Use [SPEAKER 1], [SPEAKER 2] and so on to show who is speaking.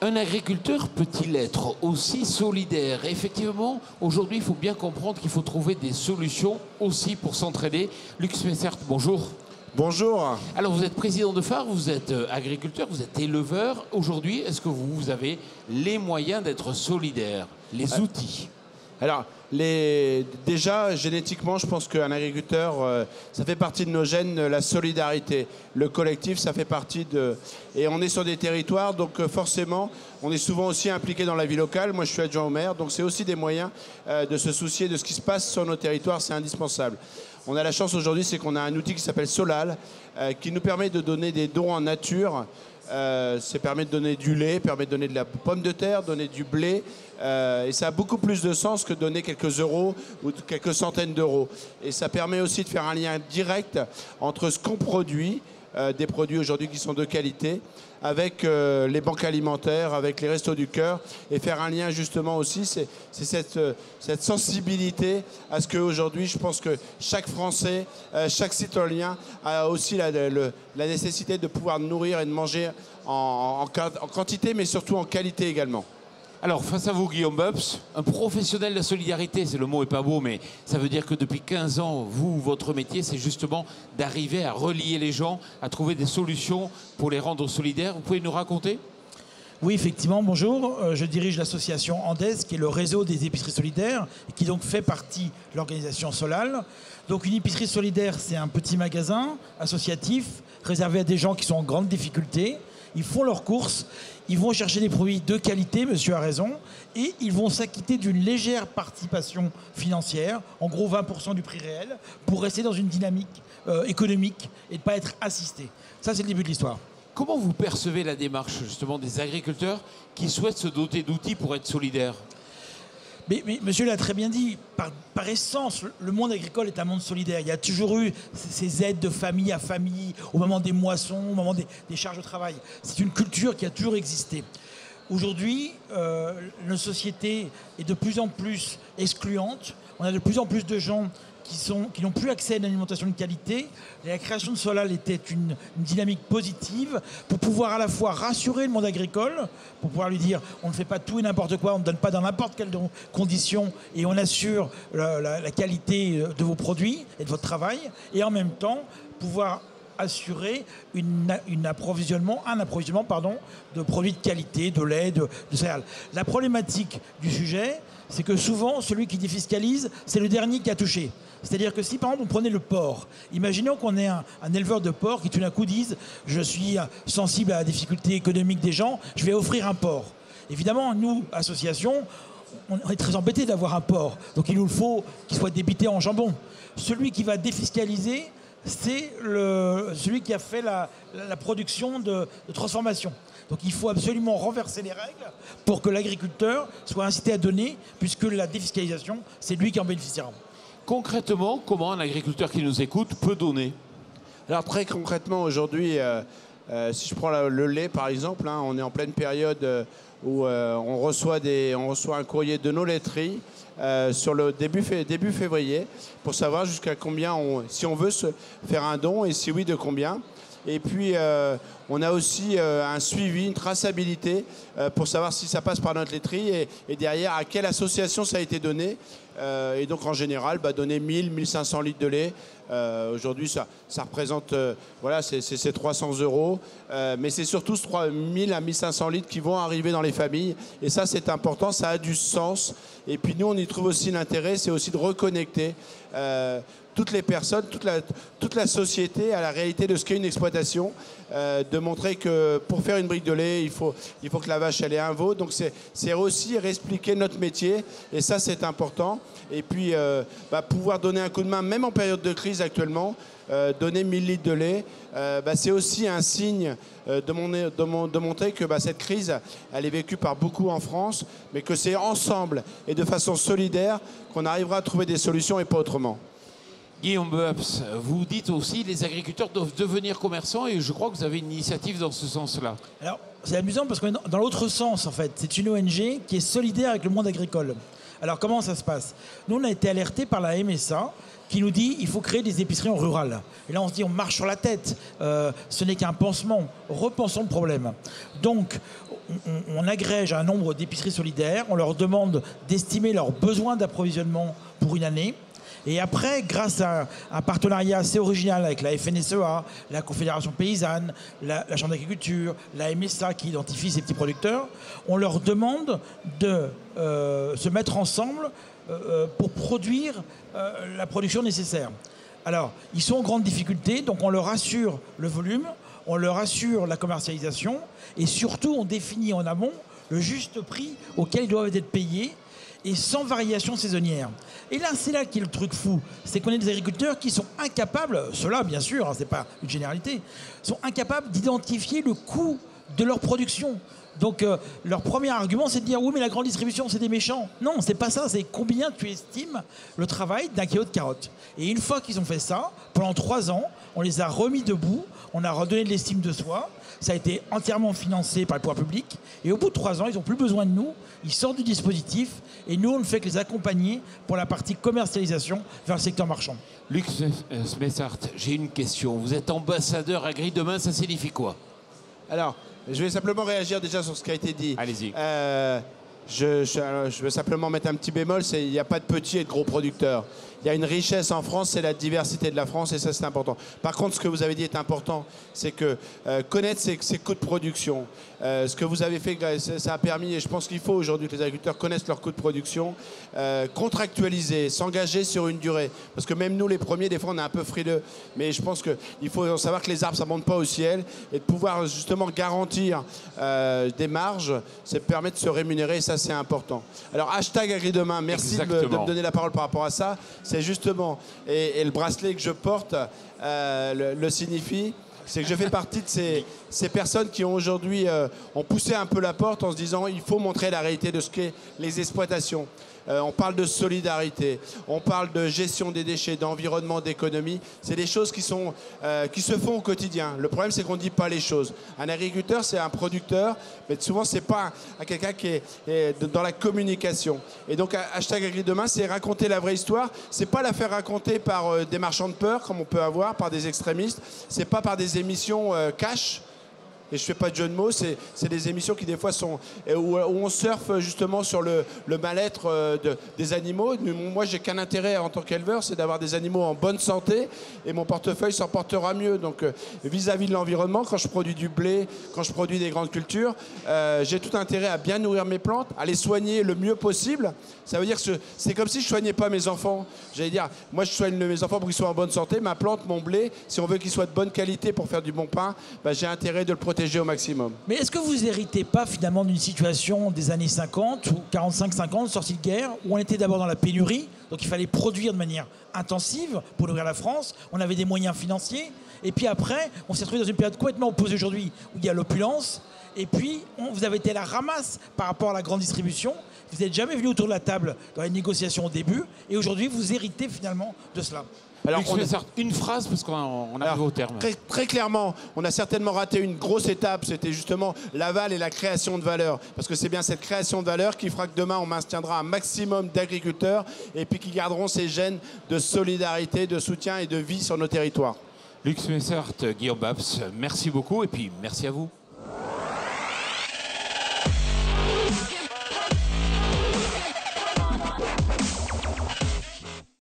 [SPEAKER 1] Un agriculteur peut-il être aussi solidaire? Effectivement, aujourd'hui, il faut bien comprendre qu'il faut trouver des solutions aussi pour s'entraider. Luc Smessert, bonjour.
[SPEAKER 2] Bonjour.
[SPEAKER 1] Alors, vous êtes président de Phare, vous êtes agriculteur, vous êtes éleveur. Aujourd'hui, est-ce que vous avez les moyens d'être solidaire, les outils?
[SPEAKER 2] Alors, déjà, génétiquement, je pense qu'un agriculteur, ça fait partie de nos gènes, la solidarité. Le collectif, ça fait partie de... Et on est sur des territoires, donc forcément, on est souvent aussi impliqué dans la vie locale. Moi, je suis adjoint au maire, donc c'est aussi des moyens de se soucier de ce qui se passe sur nos territoires, c'est indispensable. On a la chance aujourd'hui, c'est qu'on a un outil qui s'appelle Solal, qui nous permet de donner des dons en nature. Ça permet de donner du lait, permet de donner de la pomme de terre, donner du blé. Et ça a beaucoup plus de sens que de donner quelques euros ou quelques centaines d'euros. Et ça permet aussi de faire un lien direct entre ce qu'on produit, des produits aujourd'hui qui sont de qualité, avec les banques alimentaires, avec les Restos du Cœur, et faire un lien justement aussi, c'est cette sensibilité à ce qu'aujourd'hui, je pense que chaque Français, chaque citoyen a aussi la nécessité de pouvoir nourrir et de manger en quantité, mais surtout en qualité également.
[SPEAKER 1] Alors, face à vous, Guillaume Bubs, un professionnel de la solidarité, le mot est pas beau, mais ça veut dire que depuis 15 ans, votre métier, c'est justement d'arriver à relier les gens, à trouver des solutions pour les rendre solidaires. Vous pouvez nous raconter ?
[SPEAKER 3] Oui, effectivement, bonjour. Je dirige l'association Andes, qui est le réseau des épiceries solidaires, et qui donc fait partie de l'organisation Solal. Donc une épicerie solidaire, c'est un petit magasin associatif réservé à des gens qui sont en grande difficulté. Ils font leurs courses, ils vont chercher des produits de qualité, monsieur a raison, et ils vont s'acquitter d'une légère participation financière, en gros 20% du prix réel, pour rester dans une dynamique économique et ne pas être assistés. Ça, c'est le début de l'histoire.
[SPEAKER 1] Comment vous percevez la démarche justement des agriculteurs qui souhaitent se doter d'outils pour être solidaires ?
[SPEAKER 3] Mais monsieur l'a très bien dit, par essence, le monde agricole est un monde solidaire. Il y a toujours eu ces aides de famille à famille, au moment des moissons, au moment des charges de travail. C'est une culture qui a toujours existé. Aujourd'hui, notre société est de plus en plus excluante. On a de plus en plus de gens qui n'ont plus accès à une alimentation de qualité. Et la création de Solal était une dynamique positive pour pouvoir à la fois rassurer le monde agricole, pour pouvoir lui dire on ne fait pas tout et n'importe quoi, on ne donne pas dans n'importe quelles conditions et on assure la qualité de vos produits et de votre travail, et en même temps pouvoir assurer un approvisionnement de produits de qualité, de lait, de céréales. La problématique du sujet, c'est que souvent, celui qui défiscalise, c'est le dernier qui a touché. C'est-à-dire que si, par exemple, on prenait le porc, imaginons qu'on ait un éleveur de porc qui, tout d'un coup, dise « Je suis sensible à la difficulté économique des gens, je vais offrir un porc ». Évidemment, nous, association, on est très embêtés d'avoir un porc. Donc, il nous faut qu'il soit débité en jambon. Celui qui va défiscaliser, c'est celui qui a fait la production de transformation. Donc il faut absolument renverser les règles pour que l'agriculteur soit incité à donner, puisque la défiscalisation, c'est lui qui en bénéficiera.
[SPEAKER 1] Concrètement, comment un agriculteur qui nous écoute peut donner ?
[SPEAKER 2] Alors très concrètement, aujourd'hui, si je prends le lait par exemple, on est en pleine période où on reçoit un courrier de nos laiteries sur le début février pour savoir jusqu'à combien, si on veut se faire un don et si oui, de combien. Et puis, on a aussi un suivi, une traçabilité pour savoir si ça passe par notre laiterie et derrière, à quelle association ça a été donné. Et donc, en général, donner 1500 litres de lait. Aujourd'hui, ça représente, c'est 300 €. Mais c'est tous 3000 à 1500 litres qui vont arriver dans les familles. Et ça, c'est important, ça a du sens. Et puis, nous, on y trouve aussi l'intérêt, c'est aussi de reconnecter toutes les personnes, toute la société à la réalité de ce qu'est une exploitation, de montrer que pour faire une brique de lait, il faut que la vache elle ait un veau. Donc c'est aussi réexpliquer notre métier, et ça c'est important. Et puis pouvoir donner un coup de main, même en période de crise actuellement, donner 1000 litres de lait, c'est aussi un signe de montrer que cette crise, elle est vécue par beaucoup en France, mais que c'est ensemble et de façon solidaire qu'on arrivera à trouver des solutions et pas autrement.
[SPEAKER 1] Guillaume Bubs, vous dites aussi que les agriculteurs doivent devenir commerçants, et je crois que vous avez une initiative dans ce sens-là.
[SPEAKER 3] Alors, c'est amusant parce qu'on est dans l'autre sens, en fait. C'est une ONG qui est solidaire avec le monde agricole. Alors comment ça se passe? Nous, on a été alertés par la MSA qui nous dit il faut créer des épiceries en rural. Et là, on se dit on marche sur la tête. Ce n'est qu'un pansement. Repensons le problème. Donc, on agrège un nombre d'épiceries solidaires. On leur demande d'estimer leurs besoins d'approvisionnement pour une année. Et après, grâce à un partenariat assez original avec la FNSEA, la Confédération paysanne, la Chambre d'agriculture, la MSA qui identifie ces petits producteurs, on leur demande de se mettre ensemble pour produire la production nécessaire. Alors, ils sont en grande difficulté, donc on leur assure le volume, on leur assure la commercialisation et surtout on définit en amont le juste prix auquel ils doivent être payés et sans variation saisonnière. Et là, c'est là qu'est le truc fou. C'est qu'on a des agriculteurs qui sont incapables, ceux-là bien sûr, hein, c'est pas une généralité, sont incapables d'identifier le coût de leur production. Donc leur premier argument, c'est de dire oui, mais la grande distribution, c'est des méchants. Non, c'est pas ça, c'est combien tu estimes le travail d'un kilo de carottes. Et une fois qu'ils ont fait ça, pendant 3 ans, on les a remis debout, on a redonné de l'estime de soi, ça a été entièrement financé par le pouvoir public, et au bout de 3 ans, ils n'ont plus besoin de nous, ils sortent du dispositif, et nous, on ne fait que les accompagner pour la partie commercialisation vers le secteur marchand.
[SPEAKER 1] Luc Smessart, j'ai une question. Vous êtes ambassadeur Agri demain, ça signifie quoi?
[SPEAKER 2] Alors, je vais simplement réagir déjà sur ce qui a été dit.
[SPEAKER 1] Allez-y.
[SPEAKER 2] Je veux simplement mettre un petit bémol, il n'y a pas de petits et de gros producteurs. Il y a une richesse en France, c'est la diversité de la France et ça c'est important. Par contre, ce que vous avez dit est important, c'est que connaître ses coûts de production. Ce que vous avez fait, ça a permis, et je pense qu'il faut aujourd'hui que les agriculteurs connaissent leurs coûts de production, contractualiser, s'engager sur une durée. Parce que même nous les premiers, des fois on est un peu frileux, mais je pense qu'il faut savoir que les arbres ça ne monte pas au ciel et de pouvoir justement garantir des marges, ça permet de se rémunérer et ça c'est important. Alors hashtag AgriDemain, merci de me donner la parole par rapport à ça. C'est justement, et le bracelet que je porte le signifie, c'est que je fais partie de ces personnes qui ont aujourd'hui ont poussé un peu la porte en se disant il faut montrer la réalité de ce qu'est les exploitations. On parle de solidarité, on parle de gestion des déchets, d'environnement, d'économie. C'est des choses qui se font au quotidien. Le problème, c'est qu'on ne dit pas les choses. Un agriculteur, c'est un producteur, mais souvent, ce n'est pas quelqu'un qui est dans la communication. Et donc, hashtag AgriDemain, c'est raconter la vraie histoire. Ce n'est pas la faire raconter par des marchands de peur, comme on peut avoir, par des extrémistes. Ce n'est pas par des émissions cash. Et je ne fais pas de jeu de mots, c'est des émissions qui des fois sont où on surfe justement sur le mal-être des animaux. Moi, j'ai qu'un intérêt en tant qu'éleveur, c'est d'avoir des animaux en bonne santé et mon portefeuille s'en portera mieux. Donc vis-à-vis de l'environnement, quand je produis du blé, quand je produis des grandes cultures, j'ai tout intérêt à bien nourrir mes plantes, à les soigner le mieux possible. Ça veut dire que c'est comme si je ne soignais pas mes enfants. J'allais dire, moi je soigne mes enfants pour qu'ils soient en bonne santé, ma plante, mon blé, si on veut qu'il soit de bonne qualité pour faire du bon pain, j'ai intérêt de le protéger au maximum.
[SPEAKER 3] Mais est-ce que vous héritez pas finalement d'une situation des années 50 ou 45-50, sortie de guerre, où on était d'abord dans la pénurie, donc il fallait produire de manière intensive pour nourrir la France, on avait des moyens financiers, et puis après, on s'est retrouvé dans une période complètement opposée aujourd'hui, où il y a l'opulence, et puis vous avez été à la ramasse par rapport à la grande distribution, vous n'êtes jamais venu autour de la table dans les négociations au début, et aujourd'hui vous héritez finalement de cela.
[SPEAKER 1] Alors, une phrase, parce qu'on arrive au terme.
[SPEAKER 2] Très clairement, on a certainement raté une grosse étape, c'était justement l'aval et la création de valeur. Parce que c'est bien cette création de valeur qui fera que demain, on maintiendra un maximum d'agriculteurs et puis qui garderont ces gènes de solidarité, de soutien et de vie sur nos territoires.
[SPEAKER 1] Luc Smessart, Guillaume Babs, merci beaucoup et puis merci à vous.